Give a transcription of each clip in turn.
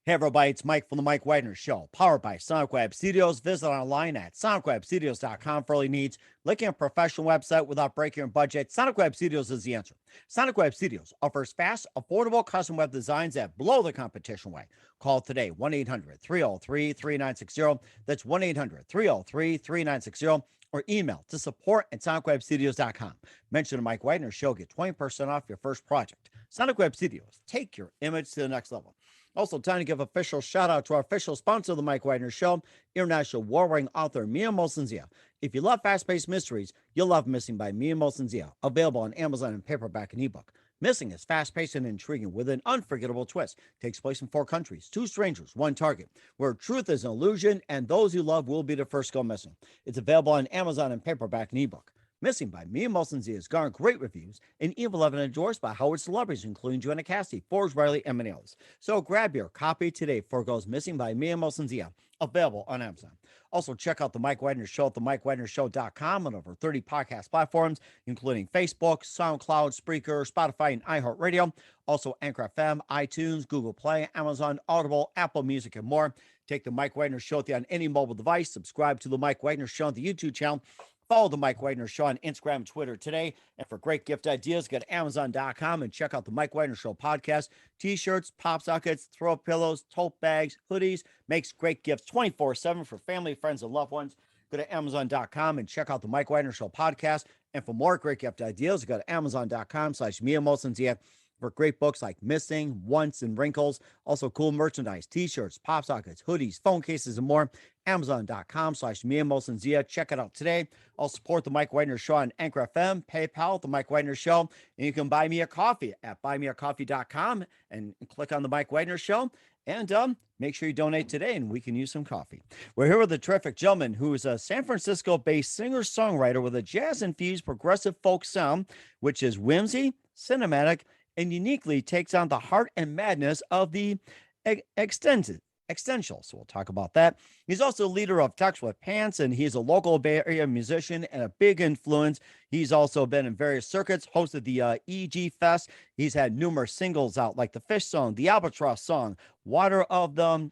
Hey everybody, it's Mike from the Mike Wagner Show, powered by Sonic Web Studios. Visit online at sonicwebstudios.com for all your needs. Looking at a professional website without breaking your budget? Sonic Web Studios is the answer. Sonic Web Studios offers fast, affordable custom web designs that blow the competition away. Call today, 1-800-303-3960. That's 1-800-303-3960. Or email to support@sonicwebstudios.com. Mention the Mike Wagner Show, get 20% off your first project. Sonic Web Studios, take your image to the next level. Also, time to give official shout out to our official sponsor of the Mike Wagner Show, international war-wearing author Mia Molson-Zia. If you love fast-paced mysteries, you'll love Missing by Mia Molson-Zia, available on Amazon in paperback and ebook. Missing is fast-paced and intriguing with an unforgettable twist. Takes place in 4 countries, 2 strangers, 1 target, where truth is an illusion and those you love will be the first to go missing. It's available on Amazon in paperback and ebook. Missing by Mia Molson-Zia has garnered great reviews and even been endorsed by Howard celebrities, including Joanna Cassidy, Forbes Riley, and many others. So grab your copy today before it goes missing by Mia Molson-Zia, available on Amazon. Also, check out The Mike Wagner Show at themikewagnershow.com on over 30 podcast platforms, including Facebook, SoundCloud, Spreaker, Spotify, and iHeartRadio. Also, Anchor FM, iTunes, Google Play, Amazon, Audible, Apple Music, and more. Take The Mike Wagner Show on any mobile device. Subscribe to The Mike Wagner Show on the YouTube channel. Follow the Mike Wagner Show on Instagram and Twitter today. And for great gift ideas, go to Amazon.com and check out the Mike Wagner Show podcast. T-shirts, pop sockets, throw pillows, tote bags, hoodies. Makes great gifts 24/7 for family, friends, and loved ones. Go to Amazon.com and check out the Mike Wagner Show podcast. And for more great gift ideas, go to Amazon.com/Mia Molson-Zia for great books like Missing, Once, and Wrinkles. Also cool merchandise, T-shirts, pop sockets, hoodies, phone cases, and more. Amazon.com/Mia Molson-Zia. Check it out today. I'll support the Mike Wagner Show on Anchor FM, PayPal, the Mike Wagner Show, and you can buy me a coffee at buymeacoffee.com and click on the Mike Wagner Show. And make sure you donate today and we can use some coffee. We're here with a terrific gentleman who is a San Francisco-based singer-songwriter with a jazz-infused progressive folk sound, which is whimsy, cinematic, and uniquely takes on the heart and madness of the existential. So we'll talk about that. He's also leader of Tux with Pants, and he's a local Bay Area musician and a big influence. He's also been in various circuits, hosted the EG Fest. He's had numerous singles out like the Fish song, the Albatross song, Water of the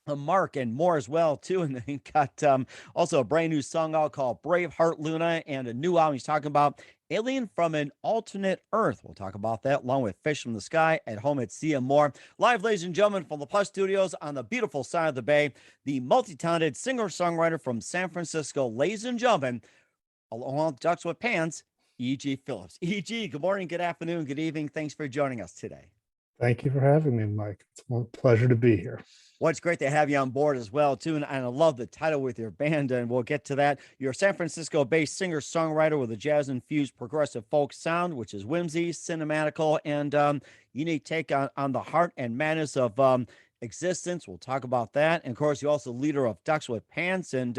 Mark, and more as well too. And then he got also a brand new song out called Brave Heart Luna, and a new album he's talking about, Alien from an Alternate Earth. We'll talk about that along with Fish from the Sky, At Home at Sea, and more. Live, ladies and gentlemen, from the Plus Studios on the beautiful side of the bay, the multi-talented singer-songwriter from San Francisco, ladies and gentlemen, along with Ducks with Pants, E.G. Phillips. E.G., good morning, good afternoon, good evening. Thanks for joining us today. Thank you for having me, Mike. It's a pleasure to be here. Well, it's great to have you on board as well, too. And I love the title with your band, and we'll get to that. You're a San Francisco-based singer-songwriter with a jazz-infused progressive folk sound, which is whimsy, cinematical, and unique take on the heart and madness of existence. We'll talk about that. And, of course, you're also leader of Ducks with Pants, and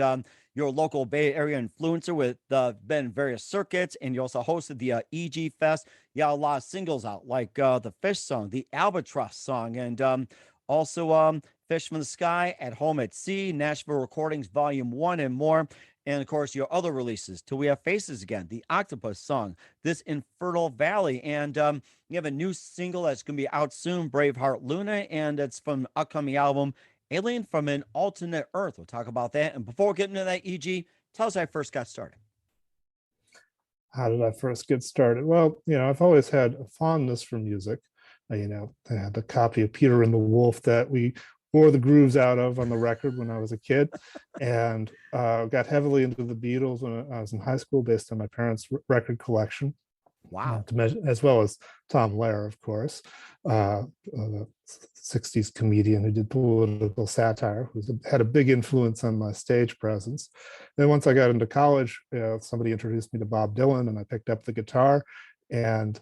you're a local Bay Area influencer with been in various circuits, and you also hosted the EG Fest. You got a lot of singles out, like the Fish song, the Albatross song, and also Fish from the Sky, At Home at Sea, Nashville Recordings Volume 1, and more. And, of course, your other releases, Till We Have Faces Again, the Octopus song, This Infertile Valley. And you have a new single that's going to be out soon, Braveheart Luna, and it's from the upcoming album, Alien from an Alternate Earth. We'll talk about that. And before we get into that, EG, tell us how I first got started. How did I first get started? Well, I've always had a fondness for music. I had a copy of Peter and the Wolf that we wore the grooves out of on the record when I was a kid, and got heavily into the Beatles when I was in high school based on my parents' record collection. Wow. As well as Tom Lehrer, of course, the 60s comedian who did political satire, who had a big influence on my stage presence. Then once I got into college, somebody introduced me to Bob Dylan, and I picked up the guitar. And,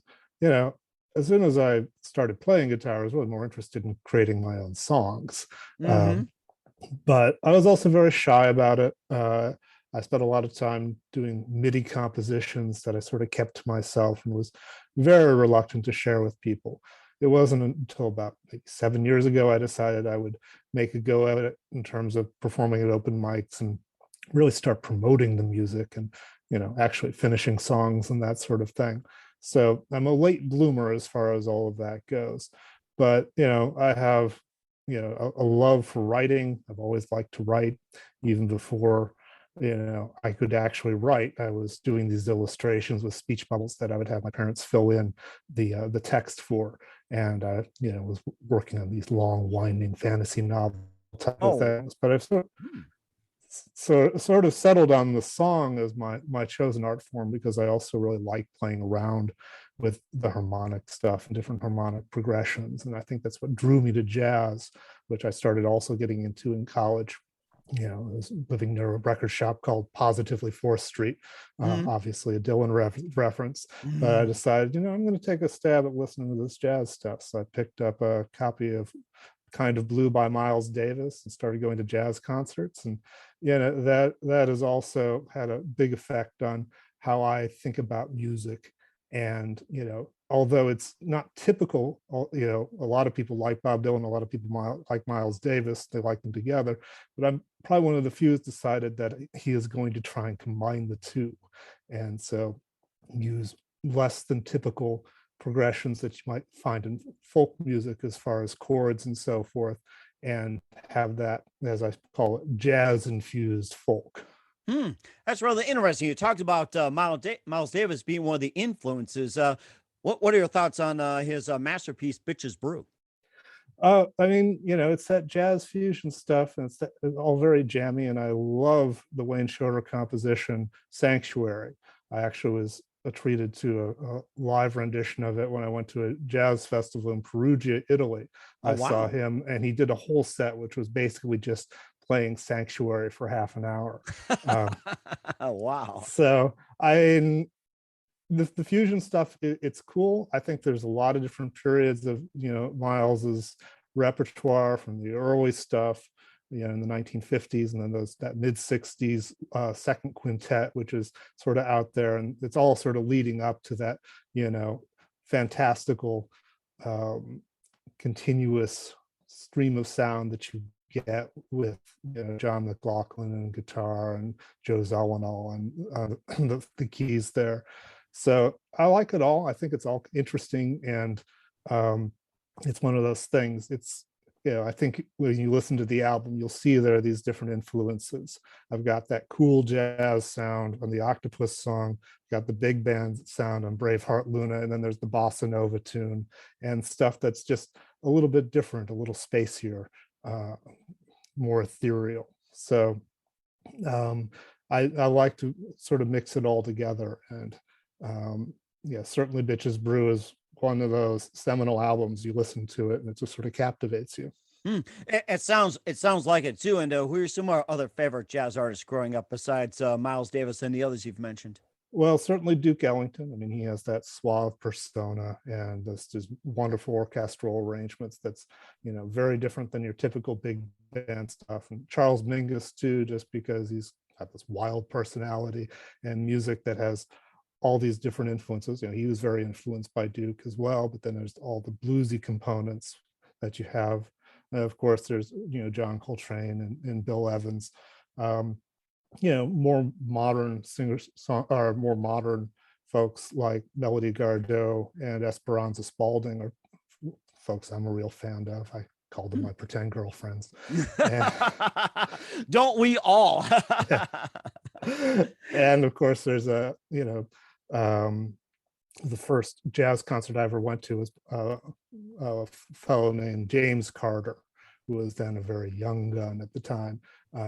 as soon as I started playing guitar, I was really more interested in creating my own songs. Mm-hmm. But I was also very shy about it. I spent a lot of time doing MIDI compositions that I sort of kept to myself and was very reluctant to share with people. It wasn't until about maybe 7 years ago I decided I would make a go at it in terms of performing at open mics and really start promoting the music and, actually finishing songs and that sort of thing. So I'm a late bloomer as far as all of that goes. But, I have a love for writing. I've always liked to write, even before I could actually write. I was doing these illustrations with speech bubbles that I would have my parents fill in the text for, and was working on these long, winding fantasy novel type of Oh, things. But I've hmm. sort of settled on the song as my chosen art form, because I also really like playing around with the harmonic stuff and different harmonic progressions. And I think that's what drew me to jazz, which I started also getting into in college. I was living near a record shop called Positively 4th Street, Mhm. obviously a Dylan reference. But I Mhm. decided, I'm going to take a stab at listening to this jazz stuff. So I picked up a copy of Kind of Blue by Miles Davis and started going to jazz concerts. And that has also had a big effect on how I think about music. And although it's not typical, a lot of people like Bob Dylan, a lot of people like Miles Davis, they like them together, but I'm probably one of the few who's decided that he is going to try and combine the two, and so use less than typical progressions that you might find in folk music as far as chords and so forth, and have that, as I call it, jazz infused folk. Hmm. That's really interesting. You talked about Miles Davis being one of the influences. What are your thoughts on his masterpiece, Bitches Brew? I mean, it's that jazz fusion stuff, and it's all very jammy. And I love the Wayne Shorter composition "Sanctuary." I actually was treated to a live rendition of it when I went to a jazz festival in Perugia, Italy. Oh, I saw wow. him, and he did a whole set, which was basically just playing "Sanctuary" for half an hour. Um, Wow. so I the fusion stuff, it's cool. I think there's a lot of different periods of Miles's repertoire, from the early stuff in the 1950s, and then that mid 60s second quintet, which is sort of out there, and it's all sort of leading up to that fantastical um, continuous stream of sound that you get with John McLaughlin and guitar, and Joe Zawinul and the keys there. So I like it all. I think it's all interesting, and it's one of those things. It's I think when you listen to the album, you'll see there are these different influences. I've got that cool jazz sound on the Octopus song, got the big band sound on Braveheart Luna, and then there's the bossa nova tune and stuff that's just a little bit different, a little spacier, uh, more ethereal. So um, I like to sort of mix it all together. And certainly Bitches Brew is one of those seminal albums. You listen to it and it just sort of captivates you. Hmm. It sounds like it too. And who are some of our other favorite jazz artists growing up besides Miles Davis and the others you've mentioned? Well, certainly Duke Ellington. I mean, he has that suave persona and this just wonderful orchestral arrangements that's, very different than your typical big band stuff. And Charles Mingus too, just because he's got this wild personality and music that has all these different influences. He was very influenced by Duke as well, but then there's all the bluesy components that you have. And of course, there's, John Coltrane and Bill Evans. Um, more modern singers or more modern folks like Melody Gardot and Esperanza Spalding are folks I'm a real fan of. I call them Hmm. my pretend girlfriends. And Don't we all? yeah. And of course there's um, the first jazz concert I ever went to was a fellow named James Carter, who was then a very young gun at the time,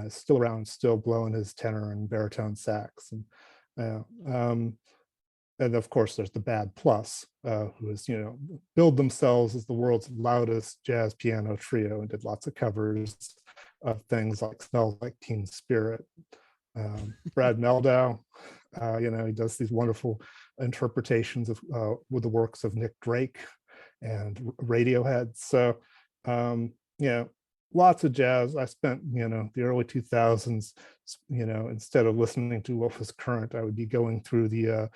still around, still blowing his tenor and baritone sax. And of course, there's the Bad Plus, who is, billed themselves as the world's loudest jazz piano trio and did lots of covers of things like Smells Like Teen Spirit. Brad Meldau, he does these wonderful interpretations of with the works of Nick Drake and Radiohead. So, lots of jazz. I spent, the early 2000s, instead of listening to what was current, I would be going through the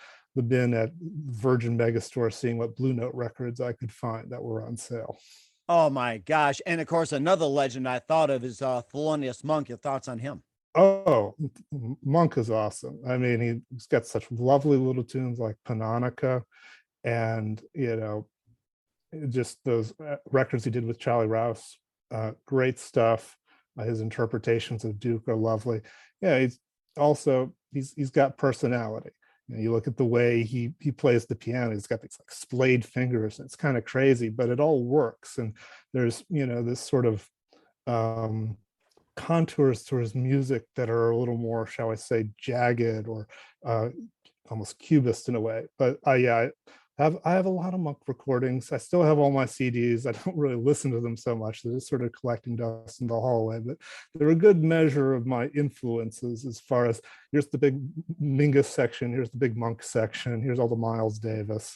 bin at Virgin Megastore, seeing what Blue Note records I could find that were on sale. Oh my gosh. And of course, another legend I thought of is Thelonious Monk. Your thoughts on him? Oh, Monk is awesome. I mean, he's got such lovely little tunes like Panonica, and just those records he did with Charlie Rouse. Great stuff. His interpretations of Duke are lovely. Yeah, he's got personality. You look at the way he plays the piano. He's got these like splayed fingers. It's kind of crazy, but it all works. And there's this sort of contours to his music that are a little more, shall I say, jagged or almost cubist in a way. But yeah, I have a lot of Monk recordings. I still have all my CDs. I don't really listen to them so much. They're just sort of collecting dust in the hallway, but they're a good measure of my influences as far as here's the big Mingus section, here's the big Monk section, here's all the Miles Davis.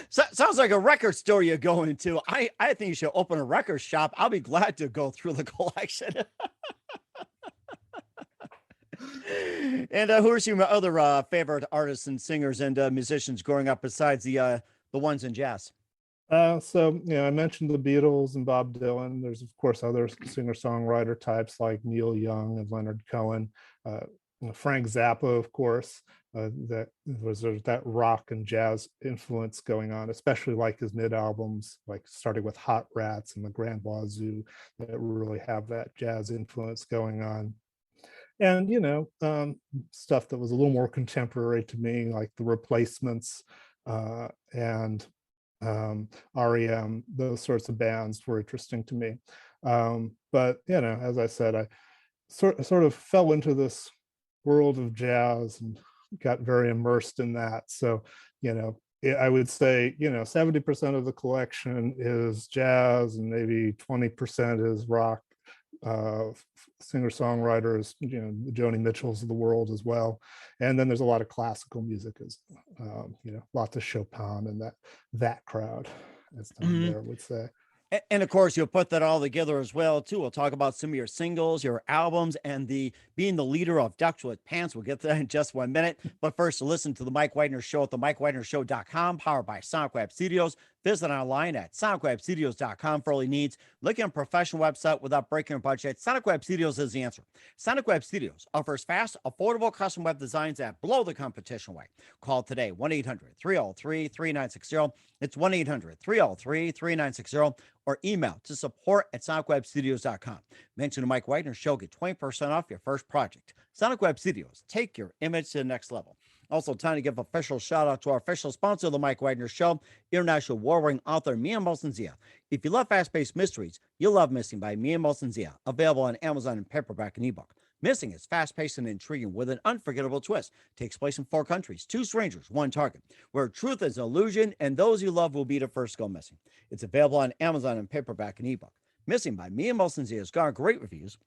Sounds like a record store you're going to. I think you should open a record shop. I'll be glad to go through the collection. And who are some other favorite artists and singers and musicians growing up besides the ones in jazz? So I mentioned the Beatles and Bob Dylan. There's of course other singer-songwriter types like Neil Young and Leonard Cohen, Frank Zappa, of course. That was that rock and jazz influence going on, especially like his mid albums, like starting with Hot Rats and the Grand Wazoo, that really have that jazz influence going on. And stuff that was a little more contemporary to me, like the Replacements and REM. Those sorts of bands were interesting to me. But as I said, I sort of fell into this world of jazz and got very immersed in that. So I would say 70% of the collection is jazz and maybe 20% is rock, singer-songwriters, the Joni Mitchells of the world as well. And then there's a lot of classical music, as lots of Chopin and that crowd, as Tom Baer would say. And of course, you'll put that all together as well, too. We'll talk about some of your singles, your albums, and being the leader of Ducks with Pants. We'll get to that in just 1 minute. But first, listen to the Mike Widener Show at themikewidnershow.com, powered by Sonic Web Studios. Visit online at sonicwebstudios.com for all your needs. Looking at a professional website without breaking your budget, Sonic Web Studios is the answer. Sonic Web Studios offers fast, affordable custom web designs that blow the competition away. Call today, 1-800-303-3960. It's 1-800-303-3960. Or email to support@sonicwebstudios.com. Mention the Mike Widener Show, get 20% off your first project. Sonic Web Studios, take your image to the next level. Also, time to give official shout out to our official sponsor of the Mike Widener Show, international war-winning author Mia Molson-Zia. If you love fast-paced mysteries, you'll love Missing by Mia Molson-Zia, available on Amazon in paperback and ebook. Missing is fast-paced and intriguing with an unforgettable twist. Takes place in 4 countries, 2 strangers, 1 target, where truth is an illusion and those you love will be the first to go missing. It's available on Amazon in paperback and ebook. Missing by Mia Molson-Zia has garnered great reviews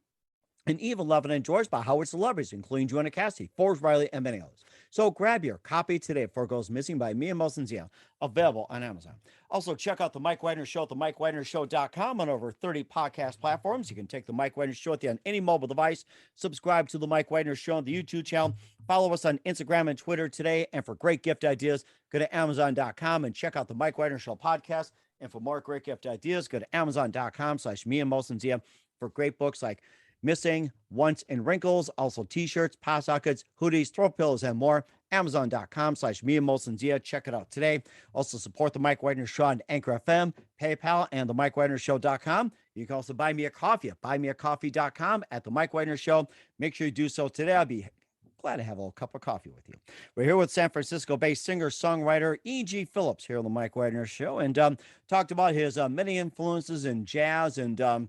and even loved and enjoyed by Howard celebrities, including Joanna Cassidy, Forbes Riley, and many others. So grab your copy today before it goes missing by Mia Molson-Zia, available on Amazon. Also, check out the Mike Widener Show at themikewidnershow.com on over 30 podcast platforms. You can take the Mike Widener Show with you on any mobile device. Subscribe to the Mike Widener Show on the YouTube channel. Follow us on Instagram and Twitter today. And for great gift ideas, go to amazon.com and check out the Mike Widener Show podcast. And for more great gift ideas, go to amazon.com/Mia Molson-Zia for great books like Missing, Once and Wrinkles, also t-shirts, pop sockets, hoodies, throw pillows, and more. Amazon.com/Mia Molson-Zia. Check it out today. Also support the Mike Widener Show on Anchor FM, PayPal, and the MikeWidenerShow.com. You can also buy me a coffee at buymeacoffee.com at the Mike Widener Show. Make sure you do so today. I'll be glad to have a little cup of coffee with you. We're here with San Francisco-based singer-songwriter E.G. Phillips here on the Mike Widener Show, and talked about his many influences in jazz and a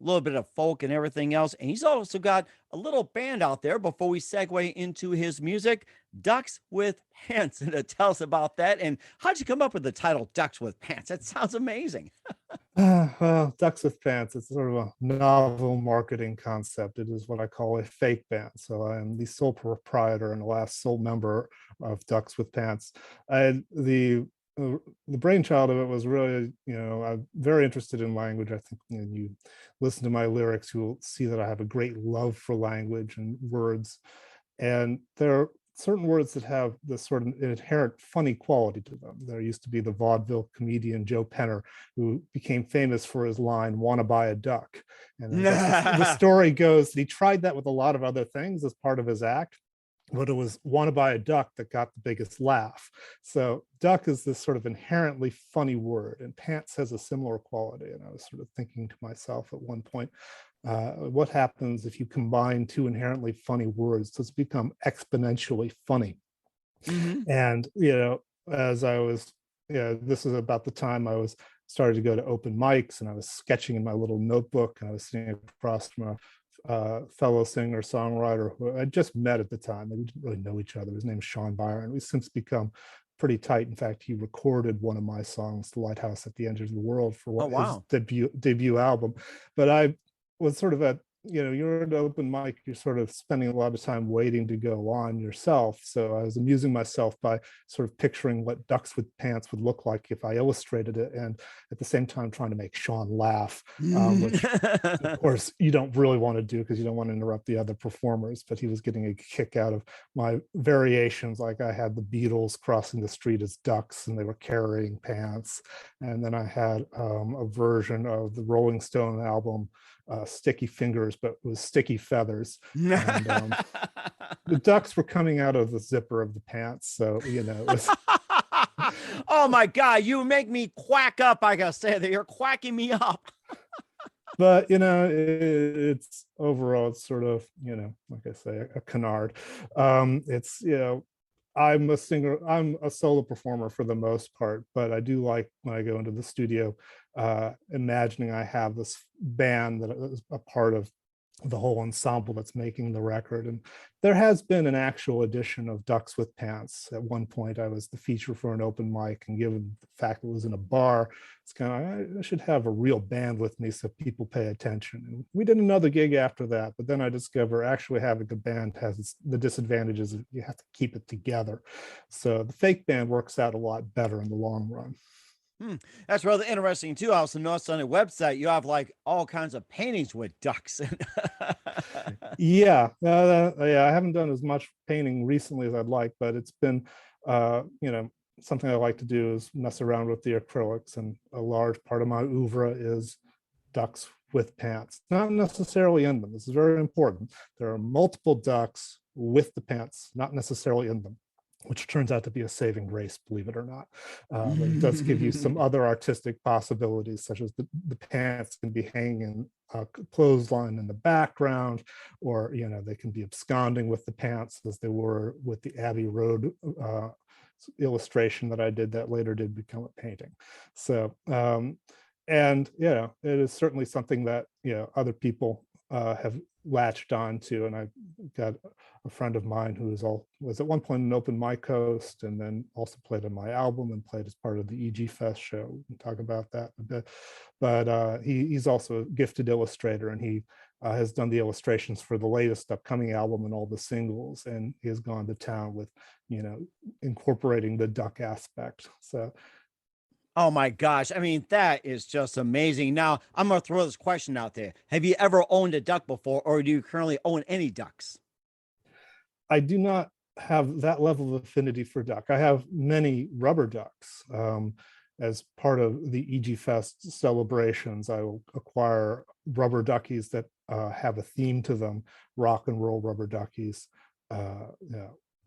little bit of folk and everything else. And he's also got a little band out there before we segue into his music, Ducks with Pants. And tell us about that. And how'd you come up with the title Ducks with Pants? That sounds amazing. Well, Ducks with Pants, it's sort of a novel marketing concept. It is what I call a fake band. So I am the sole proprietor and the last sole member of Ducks with Pants. The brainchild of it was really, I'm very interested in language. I think when you listen to my lyrics, you'll see that I have a great love for language and words. And there are certain words that have this sort of inherent funny quality to them. There used to be the vaudeville comedian Joe Penner, who became famous for his line, "Wanna buy a duck?" And the story goes that he tried that with a lot of other things as part of his act. but it was "Wanna Buy a Duck" that got the biggest laugh. So duck is this sort of inherently funny word, and pants has a similar quality. And I was sort of thinking to myself at one point, what happens if you combine two inherently funny words? Does it become exponentially funny? Hmm. And as I was, this is about the time I was started to go to open mics, and I was sketching in my little notebook, and I was sitting across from a fellow singer songwriter who I just met at the time. We didn't really know each other. His name is Sean Byron. We've since become pretty tight. In fact, he recorded one of my songs, "The Lighthouse at the End of the World," for Oh, what his wow. debut album. But I was sort of at, you're at open mic, you're sort of spending a lot of time waiting to go on yourself. So I was amusing myself by sort of picturing what Ducks with Pants would look like if I illustrated it, and at the same time trying to make Sean laugh, which of course you don't really want to do because you don't want to interrupt the other performers. But he was getting a kick out of my variations. Like, I had the Beatles crossing the street as ducks and they were carrying pants, and then I had a version of the Rolling Stone album, "Sticky Fingers," but with sticky feathers. And the ducks were coming out of the zipper of the pants, so it was. Oh my God, you make me quack up. I gotta say that you're quacking me up. But it's overall, it's sort of, like I say, a canard. It's, I'm a singer, I'm a solo performer for the most part, but I do like, when I go into the studio, imagining I have this band that is a part of the whole ensemble that's making the record. And there has been an actual edition of Ducks with Pants. At one point, I was the feature for an open mic, and given the fact it was in a bar, it's kind of, I should have a real band with me so people pay attention. And we did another gig after that, but then I discovered actually having a band has the disadvantages of you have to keep it together. So the fake band works out a lot better in the long run. Hmm. That's rather interesting too. I also noticed on the website you have like all kinds of paintings with ducks. Yeah, I haven't done as much painting recently as I'd like, but it's been, something I like to do is mess around with the acrylics, and a large part of my oeuvre is ducks with pants, not necessarily in them. This is very important. There are multiple ducks with the pants, not necessarily in them, which turns out to be a saving grace, believe it or not. But it does give you some other artistic possibilities, such as the pants can be hanging a clothesline in the background, or they can be absconding with the pants, as they were with the Abbey Road illustration that I did that later did become a painting. So and it is certainly something that other people have latched on to. And I got a friend of mine who was at one point an open mic host, and then also played on my album and played as part of the EG Fest show. We can talk about that a bit. But he's also a gifted illustrator, and he has done the illustrations for the latest upcoming album and all the singles. And he has gone to town with, incorporating the duck aspect. So Oh my gosh. I mean, that is just amazing. Now, I'm going to throw this question out there. Have you ever owned a duck before, or do you currently own any ducks? I do not have that level of affinity for duck. I have many rubber ducks. As part of the EG Fest celebrations, I will acquire rubber duckies that have a theme to them: rock and roll rubber duckies,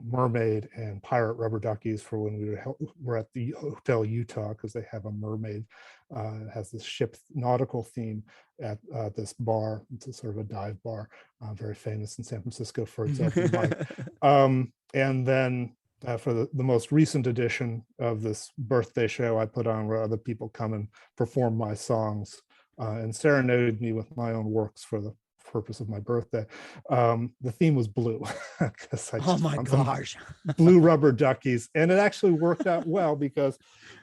mermaid and pirate rubber duckies for when we were at the Hotel Utah, because they have a mermaid. It has this ship nautical theme at this bar. It's a sort of a dive bar, very famous in San Francisco for its open mic. And then for the most recent edition of this birthday show I put on, where other people come and perform my songs and serenade me with my own works for the purpose of my birthday. The theme was blue, because I Oh just my found some gosh. blue rubber duckies, and it actually worked out well, because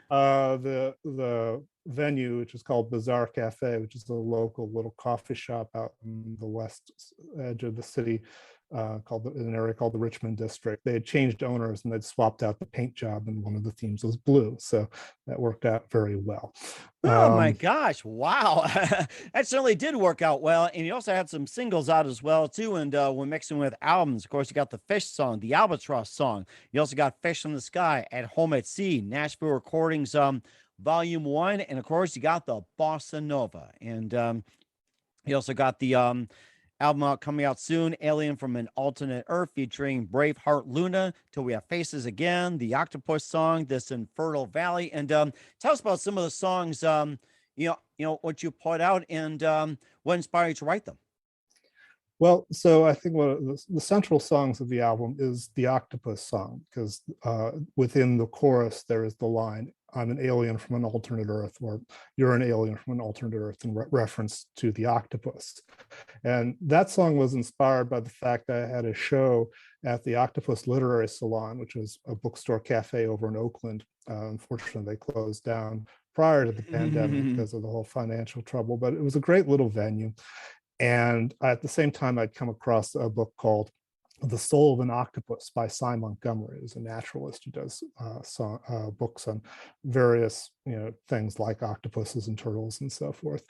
the venue, which is called Bazaar Cafe, which is a local little coffee shop out in the west edge of the city, in an area called the Richmond District. They had changed owners, and they'd swapped out the paint job, and one of the themes was blue, so that worked out very well. Oh my gosh. Wow. That certainly did work out well. And you also had some singles out as well, too. And when mixing with albums, of course, you got the Fish song, the Albatross song. You also got Fish in the Sky, At Home at Sea, Nashville Recordings, Volume 1. And of course, you got the Bossa Nova. And you also got the album coming out soon, Alien from an Alternate Earth, featuring Braveheart Luna, Till We Have Faces Again, the Octopus song, This Infertile Valley. And tell us about some of the songs, what you put out, and what inspired you to write them. Well, so I think one of the central songs of the album is the Octopus song, because within the chorus there is the line, "I'm an alien from an alternate Earth," or "You're an alien from an alternate Earth," in reference to the octopus. And that song was inspired by the fact that I had a show at the Octopus Literary Salon, which was a bookstore cafe over in Oakland. Unfortunately, they closed down prior to the pandemic because of the whole financial trouble, but it was a great little venue. And at the same time, I'd come across a book called "The Soul of an Octopus" by Cy Montgomery, who's a naturalist who does books on various things like octopuses and turtles and so forth.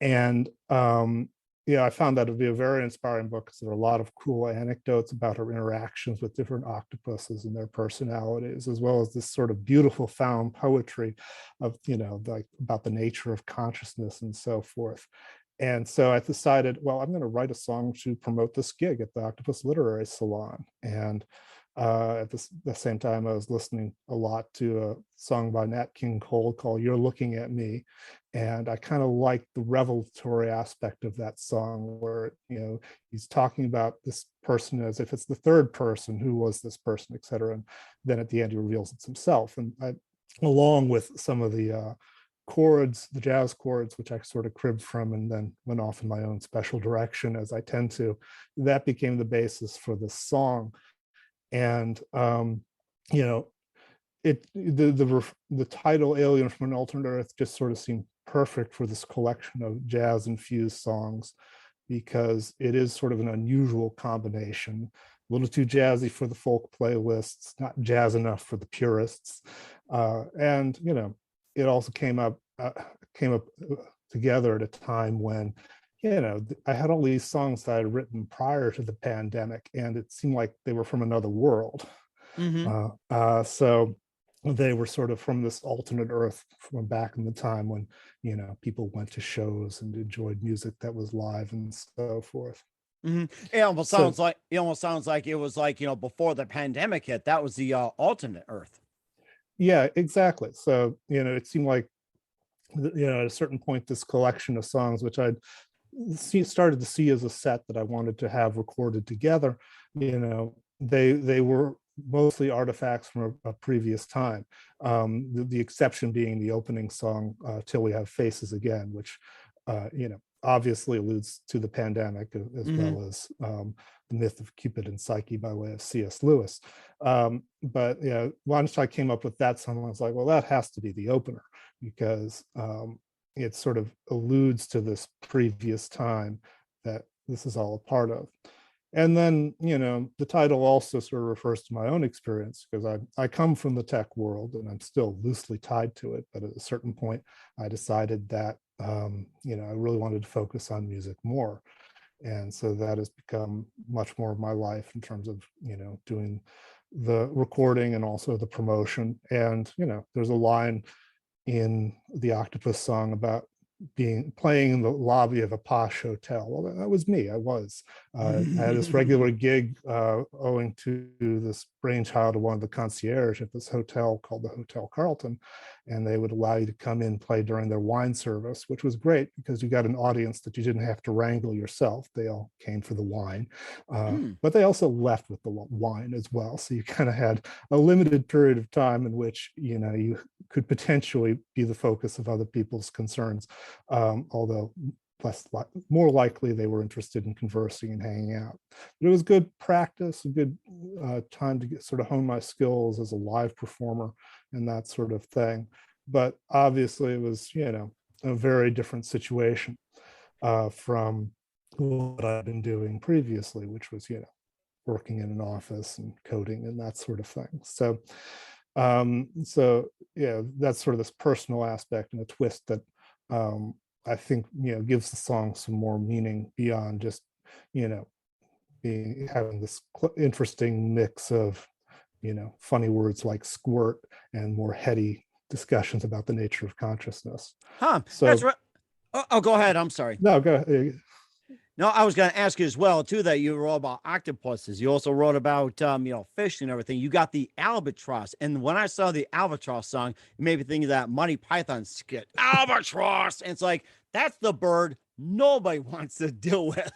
And I found that to be a very inspiring book, because there are a lot of cool anecdotes about her interactions with different octopuses and their personalities, as well as this sort of beautiful found poetry of like about the nature of consciousness and so forth. And so I decided, well, I'm going to write a song to promote this gig at the Octopus Literary Salon. And at the same time, I was listening a lot to a song by Nat King Cole called "You're Looking at Me." And I kind of liked the revelatory aspect of that song, where, he's talking about this person as if it's the third person, who was this person, et cetera. And then at the end, he reveals it's himself. And along with some of the chords, the jazz chords, which I sort of cribbed from and then went off in my own special direction, as I tend to, that became the basis for the song. And the title "Alien from an Alternate Earth" just sort of seemed perfect for this collection of jazz infused songs, because it is sort of an unusual combination, a little too jazzy for the folk playlists, not jazz enough for the purists. And it also came up together at a time when I had all these songs that I had written prior to the pandemic, and it seemed like they were from another world. So they were sort of from this alternate Earth from back in the time when people went to shows and enjoyed music that was live and so forth. It almost sounds like it was like before the pandemic hit. That was the alternate Earth. Yeah, exactly. So it seemed like at a certain point, this collection of songs, which I'd started to see as a set that I wanted to have recorded together, they were mostly artifacts from a previous time. The exception being the opening song, "Till We Have Faces Again," which obviously alludes to the pandemic, as well as the myth of Cupid and Psyche by way of C.S. Lewis. But once I came up with that song, I was like, well, that has to be the opener, because it sort of alludes to this previous time that this is all a part of. And then, the title also sort of refers to my own experience, because I come from the tech world and I'm still loosely tied to it. But at a certain point, I decided that, I really wanted to focus on music more. And so that has become much more of my life in terms of, doing the recording and also the promotion. And, there's a line in the Octopus song about playing in the lobby of a posh hotel. Well, that was me. I had this regular gig owing to this brainchild of one of the concierge at this hotel called the Hotel Carlton, and they would allow you to come in, play during their wine service, which was great because you got an audience that you didn't have to wrangle yourself. They all came for the wine, but they also left with the wine as well. So you kind of had a limited period of time in which you could potentially be the focus of other people's concerns, although more likely they were interested in conversing and hanging out. But it was good practice, a good time to sort of hone my skills as a live performer and that sort of thing. But obviously it was, a very different situation from what I've been doing previously, which was, working in an office and coding and that sort of thing. So, that's sort of this personal aspect and a twist that I think gives the song some more meaning beyond just having this interesting mix of funny words like squirt and more heady discussions about the nature of consciousness. So that's right. Oh, go ahead. I'm sorry. No, go ahead. No, I was going to ask you as well too that you wrote about octopuses. You also wrote about fish and everything. You got the albatross, and when I saw the albatross song, it made me think of that Monty Python skit, albatross. And it's like that's the bird nobody wants to deal with.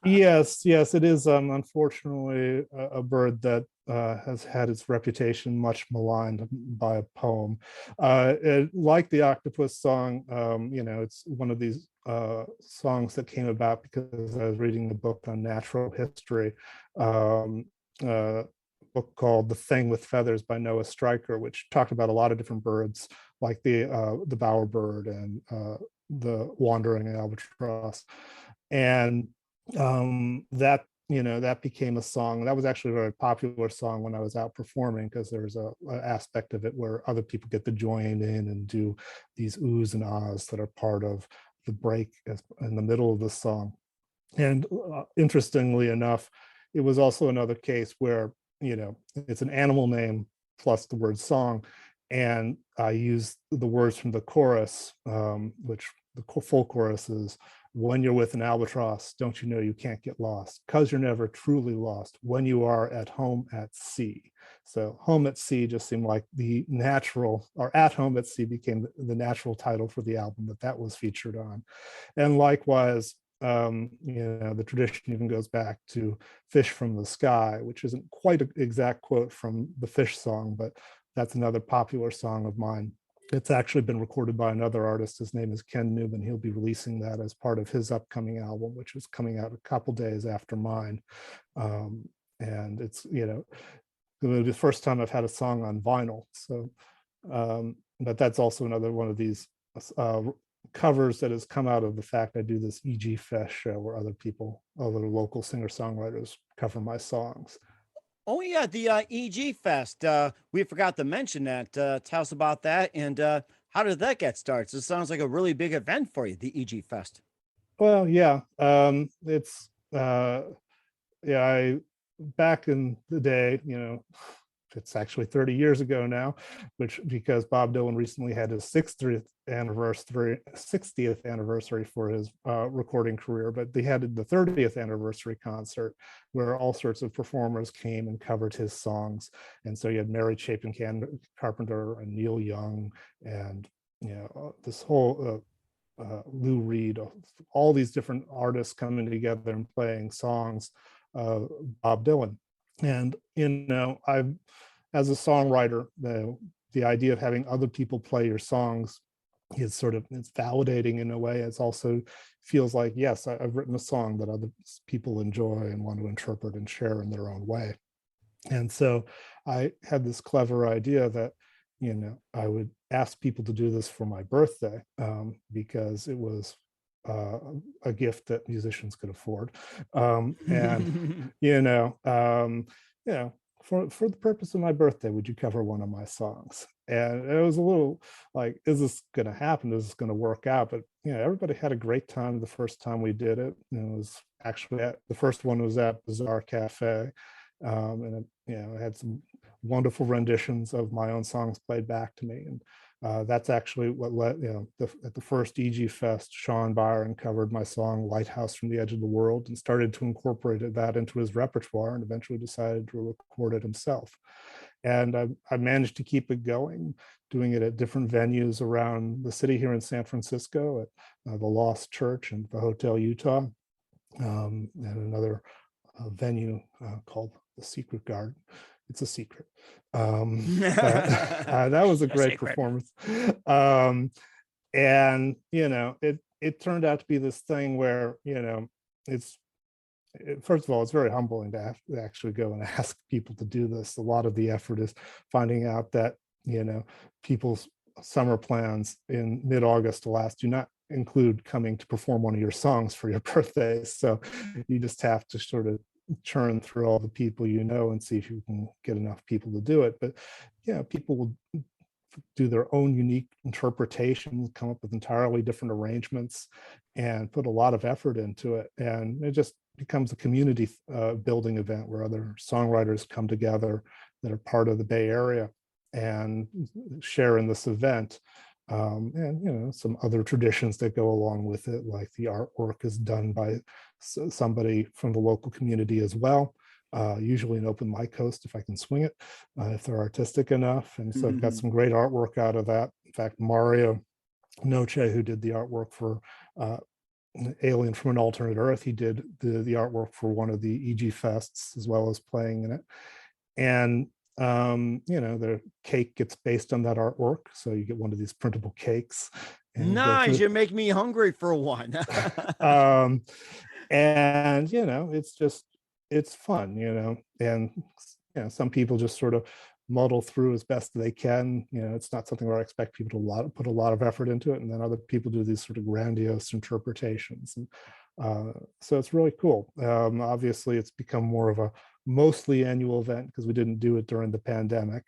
Yes, yes, it is unfortunately a bird that has had its reputation much maligned by a poem. Like the octopus song, it's one of these songs that came about because I was reading a book on natural history, a book called The Thing with Feathers by Noah Stryker, which talked about a lot of different birds, like the bowerbird and the wandering albatross. And that became a song that was actually a very popular song when I was out performing, because there's a aspect of it where other people get to join in and do these oohs and ahs that are part of the break in the middle of the song. And interestingly enough, it was also another case where it's an animal name plus the word song, and I used the words from the chorus, which the full chorus is, when you're with an albatross, don't you know you can't get lost? Because you're never truly lost when you are at home at sea. So home at sea just seemed like the natural, or at home at sea became the natural title for the album that was featured on. And likewise, the tradition even goes back to Fish from the Sky, which isn't quite an exact quote from the Fish song, but that's another popular song of mine. It's actually been recorded by another artist. His name is Ken Newman. He'll be releasing that as part of his upcoming album, which is coming out a couple days after mine. And it's, the first time I've had a song on vinyl. So, but that's also another one of these covers that has come out of the fact I do this EG Fest show where other local singer-songwriters cover my songs. Oh yeah, the EG Fest. We forgot to mention that. Tell us about that, and how did that get started? It sounds like a really big event for you, the EG Fest. Well, yeah, it's I back in the day, it's actually 30 years ago now, because Bob Dylan recently had his 60th anniversary for his recording career, but they had the 30th anniversary concert where all sorts of performers came and covered his songs. And so you had Mary Chapin Carpenter and Neil Young and this whole Lou Reed, all these different artists coming together and playing songs of Bob Dylan. And I've, as a songwriter, the idea of having other people play your songs is it's validating in a way. It's also feels like, yes, I've written a song that other people enjoy and want to interpret and share in their own way. And so I had this clever idea that I would ask people to do this for my birthday, because it was a gift that musicians could afford, and for the purpose of my birthday, would you cover one of my songs? And it was a little like, is this going to happen? Is this going to work out? But everybody had a great time the first time we did it. It was actually the first one was at Bazaar Cafe, and I had some wonderful renditions of my own songs played back to me. And that's actually what led, at the first EG Fest, Sean Byron covered my song Lighthouse from the Edge of the World and started to incorporate that into his repertoire, and eventually decided to record it himself. And I managed to keep it going, doing it at different venues around the city here in San Francisco, at the Lost Church and the Hotel Utah, and another venue called the Secret Garden. It's a secret. That was a great performance. And it turned out to be this thing where first of all, it's very humbling to have to actually go and ask people to do this. A lot of the effort is finding out that people's summer plans in mid-August do not include coming to perform one of your songs for your birthday. So you just have to sort of churn through all the people and see if you can get enough people to do it. But people will do their own unique interpretations, come up with entirely different arrangements, and put a lot of effort into it. And it just becomes a community building event where other songwriters come together that are part of the Bay Area and share in this event. And some other traditions that go along with it, like the artwork is done by somebody from the local community as well. Usually an open mic host if I can swing it, if they're artistic enough. And so I've got some great artwork out of that. In fact, Mario Noce, who did the artwork for Alien from an Alternate Earth, he did the artwork for one of the EG Fests as well as playing in it. And the cake gets based on that artwork, so you get one of these printable cakes. And nice, you make me hungry for one. And it's fun, and some people just sort of muddle through as best they can. It's not something where I expect people to put a lot of effort into it, and then other people do these sort of grandiose interpretations. And so it's really cool. Obviously, it's become more of a mostly annual event because we didn't do it during the pandemic.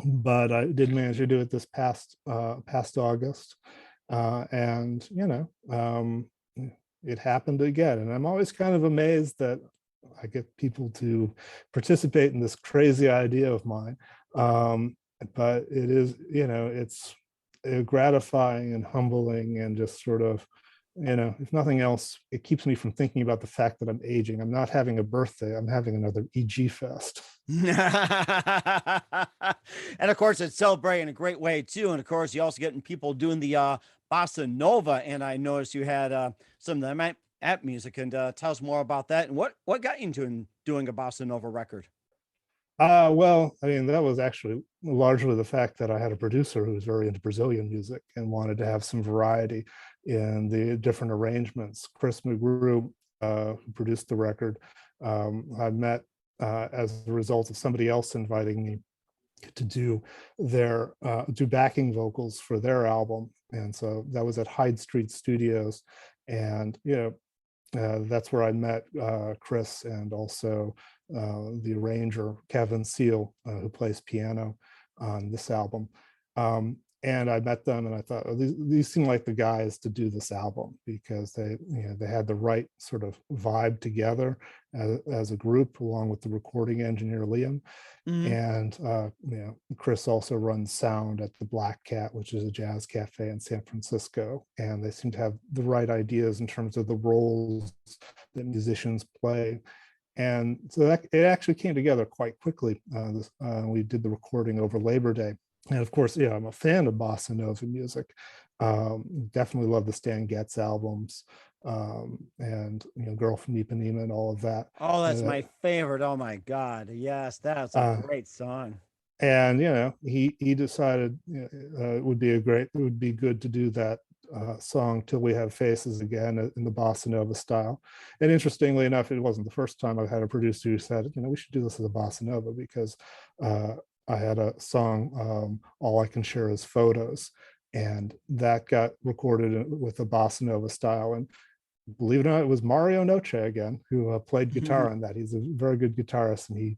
But I did manage to do it this past August, and it happened again. And I'm always kind of amazed that I get people to participate in this crazy idea of mine. But it is, it's gratifying and humbling, and just sort of, if nothing else, it keeps me from thinking about the fact that I'm aging. I'm not having a birthday, I'm having another EG Fest. And of course, it's celebrating in a great way too. And of course, you also getting people doing the bossa nova. And I noticed you had some of the app music. And tell us more about that. And what got you into doing a bossa nova record? Well, I mean, that was actually largely the fact that I had a producer who was very into Brazilian music and wanted to have some variety in the different arrangements. Chris McGrew, who produced the record, I met as a result of somebody else inviting me to do backing vocals for their album. And so that was at Hyde Street Studios. And, that's where I met Chris, and also the arranger, Kevin Seal, who plays piano on this album. And I met them, and I thought, oh, these seem like the guys to do this album, because they had the right sort of vibe together as a group, along with the recording engineer Liam. And Chris also runs sound at the Black Cat, which is a jazz cafe in San Francisco, and they seem to have the right ideas in terms of the roles that musicians play. And so it actually came together quite quickly. We did the recording over Labor Day. And of course, I'm a fan of bossa nova music. Definitely love the Stan Getz albums, and Girl from Ipanema and all of that. Oh, that's my favorite. Oh my God. Yes, that's a great song. And he decided it would be good to do that song Till We Have Faces again in the bossa nova style. And interestingly enough, it wasn't the first time I've had a producer who said, we should do this as a bossa nova, because I had a song, All I Can Share Is Photos, and that got recorded with a bossa nova style. And believe it or not, it was Mario Noce again who played guitar on that. He's a very good guitarist, and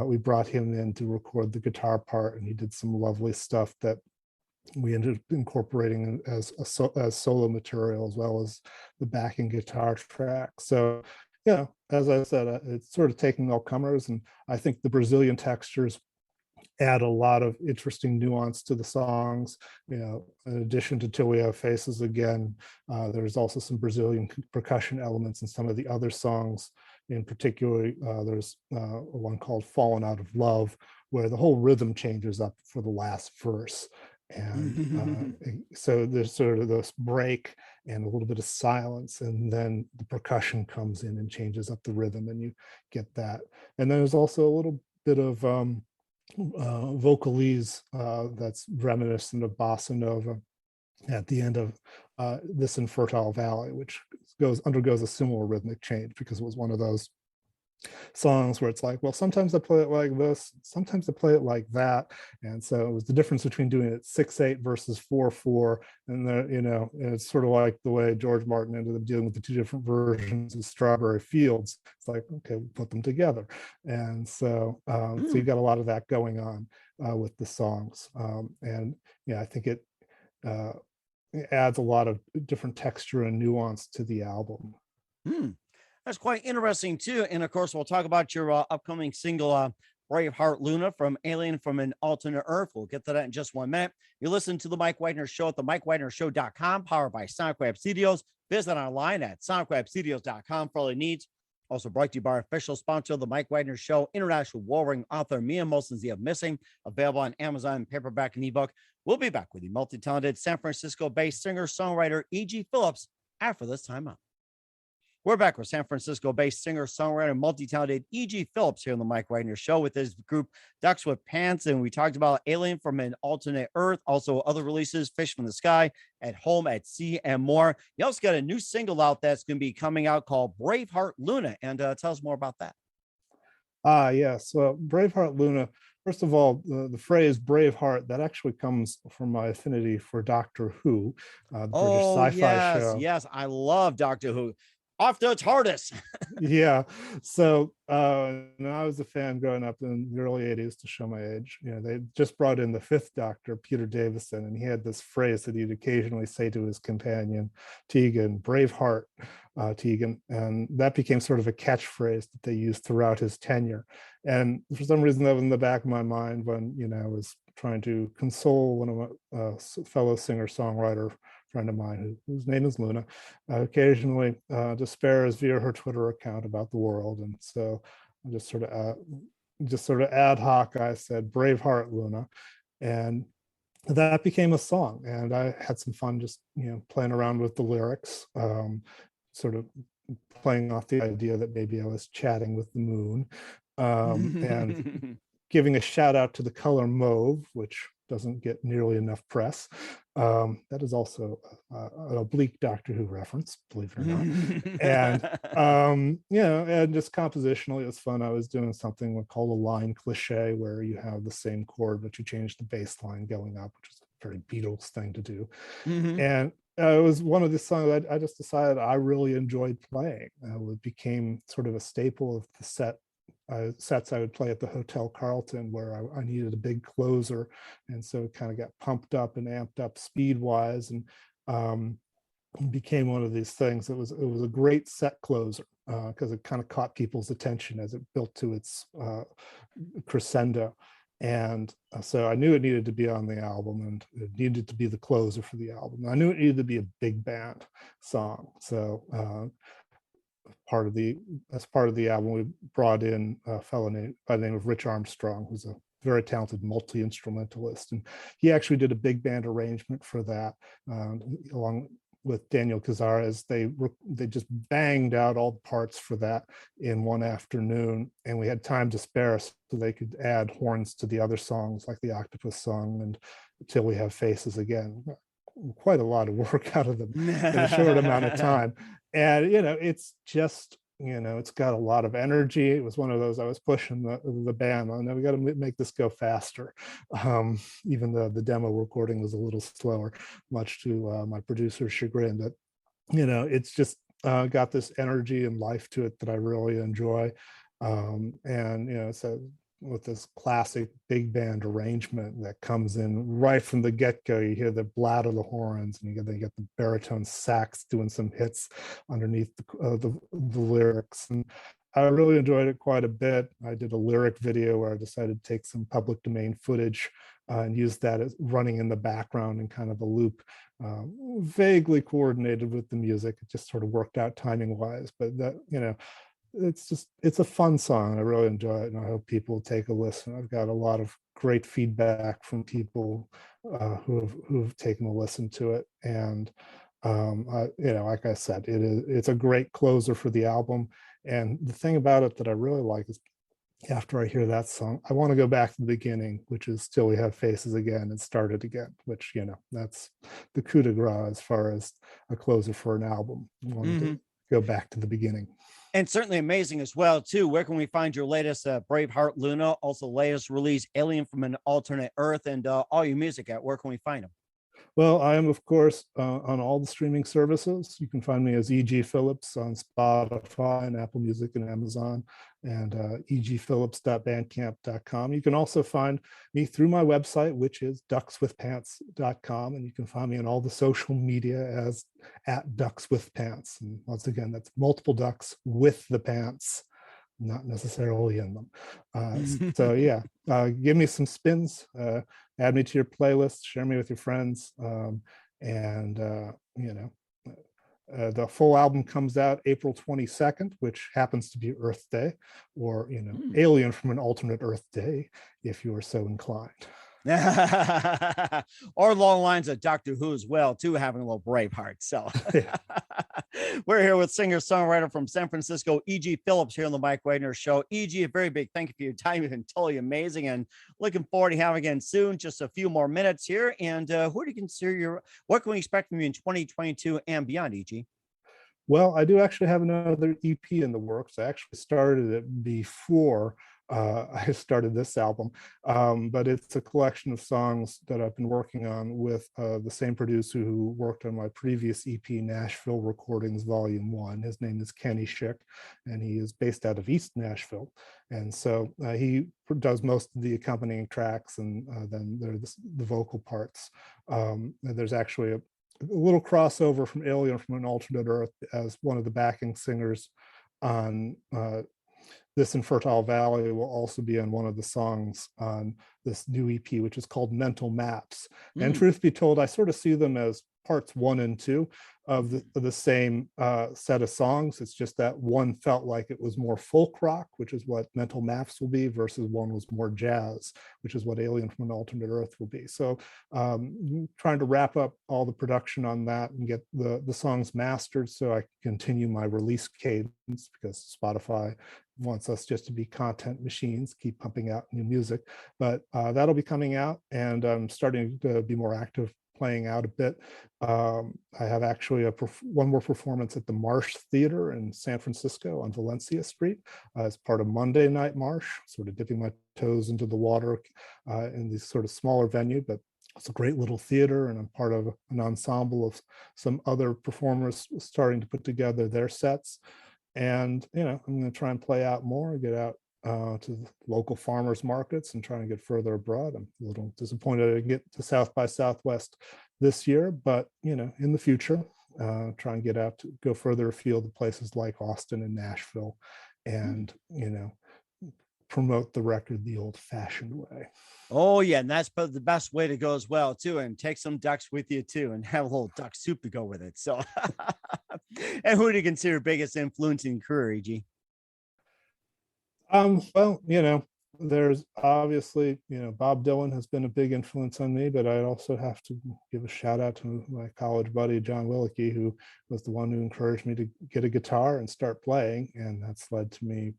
we brought him in to record the guitar part, and he did some lovely stuff that we ended up incorporating as solo material, as well as the backing guitar track. So, as I said, it's sort of taking all comers, and I think the Brazilian textures add a lot of interesting nuance to the songs. In addition to Till We Have Faces again, there's also some Brazilian percussion elements in some of the other songs. In particular, there's one called Fallen Out of Love, where the whole rhythm changes up for the last verse. And so there's sort of this break and a little bit of silence, and then the percussion comes in and changes up the rhythm, and you get that. And then there's also a little bit of vocalese that's reminiscent of bossa nova at the end of This Infertile Valley, which undergoes a similar rhythmic change, because it was one of those songs where it's like, well, sometimes I play it like this, sometimes I play it like that. And so it was the difference between doing it 6/8 versus 4/4. And it's sort of like the way George Martin ended up dealing with the two different versions of Strawberry Fields. It's like, okay, we'll put them together. And so so you've got a lot of that going on with the songs. And I think it adds a lot of different texture and nuance to the album. That's quite interesting too. And of course, we'll talk about your upcoming single, Braveheart Luna from Alien from an Alternate Earth. We'll get to that in just 1 minute. You listen to the Mike Wagner Show at the MikeWagnerShow.com, powered by Sonic Web Studios. Visit online at SonicWebStudios.com for all your needs. Also brought to you by our official sponsor of the Mike Wagner Show, international war-ring author Mia Molson's The of Missing, available on Amazon, paperback, and ebook. We'll be back with the multi-talented San Francisco-based singer-songwriter E.G. Phillips after this time out. We're back with San Francisco-based singer-songwriter, multi-talented E.G. Phillips here on the Mike Wagner Show with his group Ducks with Pants, and we talked about Alien from an Alternate Earth, also other releases, Fish from the Sky, At Home, at Sea, and more. You also got a new single out that's going to be coming out called Braveheart Luna, and tell us more about that. Yes. Well, Braveheart Luna, first of all, the phrase Braveheart, that actually comes from my affinity for Doctor Who, the British sci-fi show. Yes, I love Doctor Who. Off the TARDIS. Yeah. So and I was a fan growing up in the early 80s, to show my age. You know, they just brought in the fifth Doctor, Peter Davison, and he had this phrase that he'd occasionally say to his companion, Tegan, Braveheart, Tegan. And that became sort of a catchphrase that they used throughout his tenure. And for some reason, that was in the back of my mind when, you know, I was trying to console one of my fellow singer-songwriter friend of mine whose name is Luna, occasionally despairs via her Twitter account about the world. And so I just sort of ad hoc, I said, Braveheart Luna. And that became a song. And I had some fun just, you know, playing around with the lyrics, sort of playing off the idea that maybe I was chatting with the moon, and giving a shout out to the color mauve, which doesn't get nearly enough press. That is also an oblique Doctor Who reference, believe it or not. And you know, and just compositionally, it was fun. I was doing something called a line cliche, where you have the same chord, but you change the bass line going up, which is a very Beatles thing to do. And it was one of the songs I just decided I really enjoyed playing. It became sort of a staple of the sets I would play at the Hotel Carlton, where I needed a big closer, and so it kind of got pumped up and amped up speed wise, and became one of these things. It was a great set closer because it kind of caught people's attention as it built to its crescendo. And so I knew it needed to be on the album, and it needed to be the closer for the album. I knew it needed to be a big band song. So as part of the album, we brought in a fellow by the name of Rich Armstrong, who's a very talented multi-instrumentalist, and he actually did a big band arrangement for that, along with Daniel Cazares. They just banged out all the parts for that in one afternoon, and we had time to spare, so they could add horns to the other songs, like the Octopus song and Till We Have Faces Again. Quite a lot of work out of them in a short amount of time. And, you know, it's just, you know, it's got a lot of energy. It was one of those, I was pushing the band on, we got to make this go faster. Even though the demo recording was a little slower, much to my producer's chagrin. But, you know, it's just got this energy and life to it that I really enjoy. And, you know, so with this classic big band arrangement that comes in right from the get-go. You hear the blat of the horns, and you get the baritone sax doing some hits underneath the lyrics. And I really enjoyed it quite a bit. I did a lyric video where I decided to take some public domain footage and use that as running in the background in kind of a loop, vaguely coordinated with the music. It just sort of worked out timing wise, but that, you know, it's a fun song. I really enjoy it, and I hope people will take a listen. I've got a lot of great feedback from people who've taken a listen to it, and you know, like I said, it's a great closer for the album. And the thing about it that I really like is, after I hear that song, I want to go back to the beginning, which is Till We Have Faces Again, and start it again, which, you know, that's the coup de grace as far as a closer for an album. I wanted to go back to the beginning. And certainly amazing as well, too. Where can we find your latest Braveheart Luna, also latest release, Alien from an Alternate Earth, and all your music at? Where can we find them? Well, I am, of course, on all the streaming services. You can find me as E.G. Phillips on Spotify and Apple Music and Amazon, and egphillips.bandcamp.com. You can also find me through my website, which is duckswithpants.com, and you can find me on all the social media as @duckswithpants. And once again, that's multiple ducks with the pants. not necessarily in them. So yeah, give me some spins, add me to your playlist, share me with your friends, and you know, the full album comes out April 22nd, which happens to be Earth Day, or Alien from an Alternate Earth Day, if you are so inclined. Or along lines of Doctor Who as well, too, having a little Braveheart. So we're here with singer-songwriter from San Francisco, E.G. Phillips, here on the Mike Wagner Show. E.G., a very big thank you for your time. You've been totally amazing, and looking forward to having you again soon. Just a few more minutes here. And who do you consider what can we expect from you in 2022 and beyond, E.G.? Well, I do actually have another EP in the works. I actually started it before I started this album, but it's a collection of songs that I've been working on with the same producer who worked on my previous EP, Nashville Recordings Volume 1. His name is Kenny Schick, and he is based out of East Nashville. And so he does most of the accompanying tracks, and then there's the vocal parts. There's actually a little crossover from Alien from an Alternate Earth as one of the backing singers on This Infertile Valley will also be on one of the songs on this new EP, which is called Mental Maps. And truth be told, I sort of see them as parts 1 and 2 of the same set of songs. It's just that one felt like it was more folk rock, which is what Mental Maps will be, versus one was more jazz, which is what Alien from an Alternate Earth will be. So trying to wrap up all the production on that and get the songs mastered so I can continue my release cadence, because Spotify wants us just to be content machines, keep pumping out new music. But that'll be coming out, and I'm starting to be more active playing out a bit. I have actually one more performance at the Marsh Theater in San Francisco on Valencia Street as part of Monday Night Marsh, sort of dipping my toes into the water in this sort of smaller venue, but it's a great little theater, and I'm part of an ensemble of some other performers starting to put together their sets. And, I'm going to try and play out more, get out to local farmers markets and try and get further abroad. I'm a little disappointed I didn't get to South by Southwest this year, but, in the future, try and get out to go further afield to places like Austin and Nashville and, promote the record the old fashioned way. Oh, yeah. And that's the best way to go as well, too. And take some ducks with you, too, and have a little duck soup to go with it. So, and who do you consider biggest influence in your career, E.G.? Well, there's obviously, Bob Dylan has been a big influence on me, but I also have to give a shout out to my college buddy, John Willicke, who was the one who encouraged me to get a guitar and start playing. And that's led to me,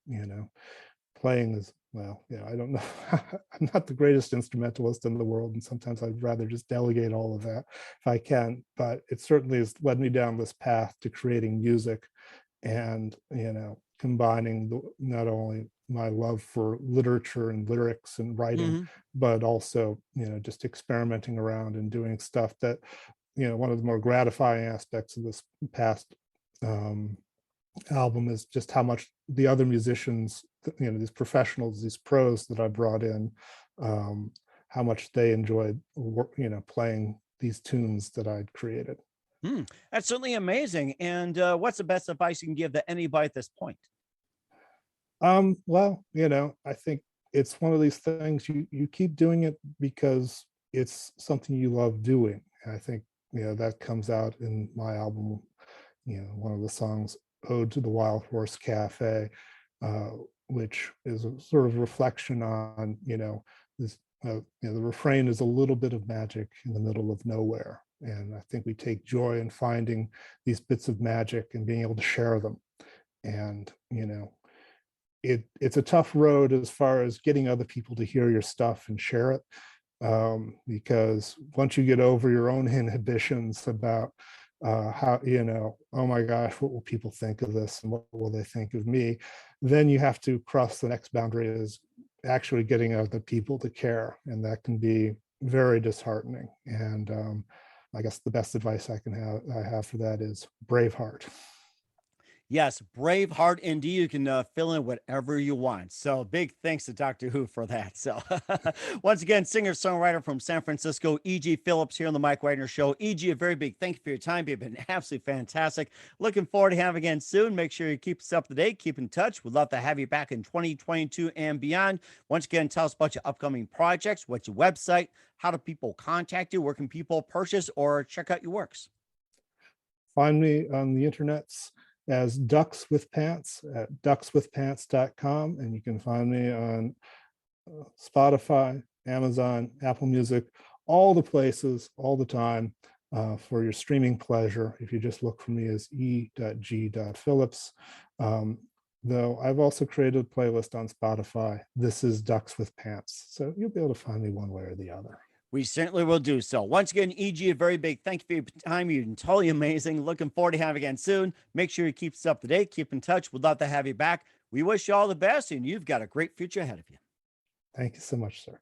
playing as well. I don't know. I'm not the greatest instrumentalist in the world, and sometimes I'd rather just delegate all of that if I can, but it certainly has led me down this path to creating music and, combining not only my love for literature and lyrics and writing, but also, just experimenting around and doing stuff that, one of the more gratifying aspects of this past album is just how much the other musicians, these professionals, these pros that I brought in, how much they enjoyed, playing these tunes that I'd created. That's certainly amazing. And what's the best advice you can give to anybody at this point? Well, I think it's one of these things you keep doing it because it's something you love doing. And I think, that comes out in my album, one of the songs, Ode to the Wild Horse Cafe, which is a sort of reflection on, this, the refrain is a little bit of magic in the middle of nowhere. And I think we take joy in finding these bits of magic and being able to share them. And, it's a tough road as far as getting other people to hear your stuff and share it. Because once you get over your own inhibitions about how, oh my gosh, what will people think of this and what will they think of me? Then you have to cross the next boundary, is actually getting other people to care. And that can be very disheartening. And I guess the best advice I have for that is Braveheart. Yes, brave heart indeed. You can fill in whatever you want. So big thanks to Doctor Who for that. So once again, singer-songwriter from San Francisco, E.G. Phillips here on the Mike Wagner Show. E.G., a very big thank you for your time. You've been absolutely fantastic. Looking forward to having you again soon. Make sure you keep us up to date, keep in touch. We'd love to have you back in 2022 and beyond. Once again, tell us about your upcoming projects, what's your website, how do people contact you, where can people purchase or check out your works? Find me on the internets as Ducks with Pants at duckswithpants.com. And you can find me on Spotify, Amazon, Apple Music, all the places, all the time for your streaming pleasure. If you just look for me as e.g.phillips. Though I've also created a playlist on Spotify. This is Ducks with Pants. So you'll be able to find me one way or the other. We certainly will do so. Once again, EG, a very big thank you for your time. You've been totally amazing. Looking forward to having you again soon. Make sure you keep us up to date. Keep in touch. We'd love to have you back. We wish you all the best, and you've got a great future ahead of you. Thank you so much, sir.